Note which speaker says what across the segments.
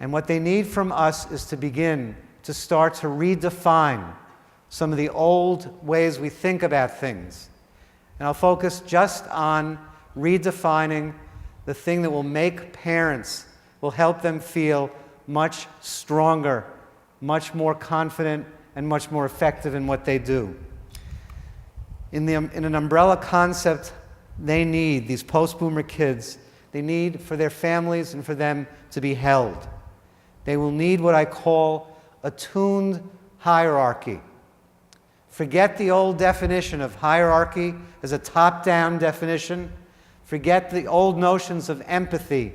Speaker 1: And what they need from us is to begin to start to redefine some of the old ways we think about things. And I'll focus just on redefining the thing that will make parents, will help them feel much stronger, much more confident, and much more effective in what they do. In an umbrella concept, they need, these post-boomer kids, they need for their families and for them to be held. They will need what I call attuned hierarchy. Forget the old definition of hierarchy as a top-down definition. Forget the old notions of empathy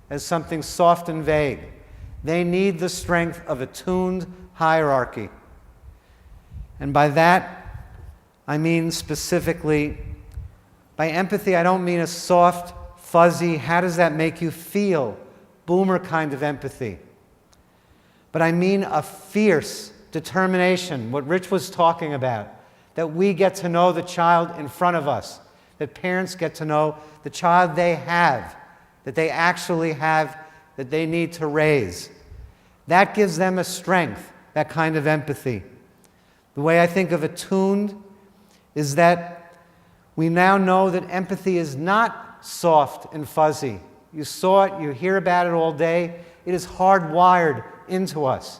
Speaker 1: as something soft and vague. They need the strength of attuned hierarchy. And by that, I mean specifically, by empathy, I don't mean a soft, fuzzy, how does that make you feel, boomer kind of empathy. But I mean a fierce determination, what Rich was talking about, that we get to know the child in front of us, that parents get to know the child they have, that they actually have, that they need to raise. That gives them a strength, that kind of empathy. The way I think of attuned is that we now know that empathy is not soft and fuzzy. You saw it, you hear about it all day. It is hardwired into us.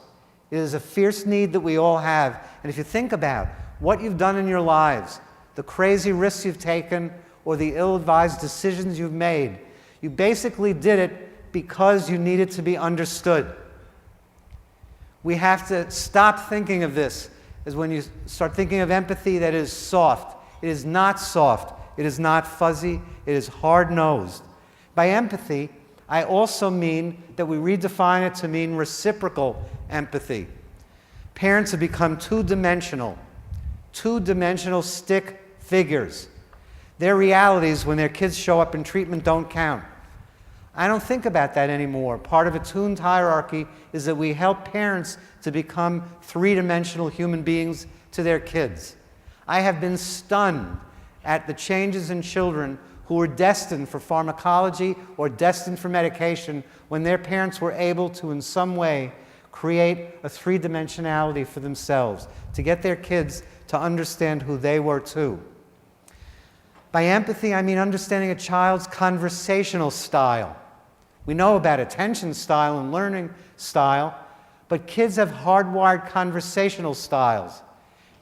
Speaker 1: It is a fierce need that we all have. And if you think about what you've done in your lives, the crazy risks you've taken, or the ill-advised decisions you've made, you basically did it because you needed to be understood. We have to stop thinking of this as when you start thinking of empathy that is soft. It is not soft. It is not fuzzy. It is hard-nosed. By empathy, I also mean that we redefine it to mean reciprocal empathy. Parents have become two-dimensional stick figures. Their realities when their kids show up in treatment don't count. I don't think about that anymore. Part of attuned hierarchy is that we help parents to become three-dimensional human beings to their kids. I have been stunned at the changes in children who were destined for pharmacology or destined for medication when their parents were able to, in some way, create a three-dimensionality for themselves, to get their kids to understand who they were too. By empathy, I mean understanding a child's conversational style. We know about attention style and learning style, but kids have hardwired conversational styles.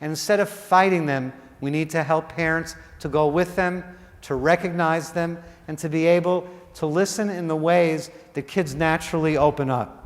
Speaker 1: And instead of fighting them, we need to help parents to go with them, to recognize them, and to be able to listen in the ways that kids naturally open up.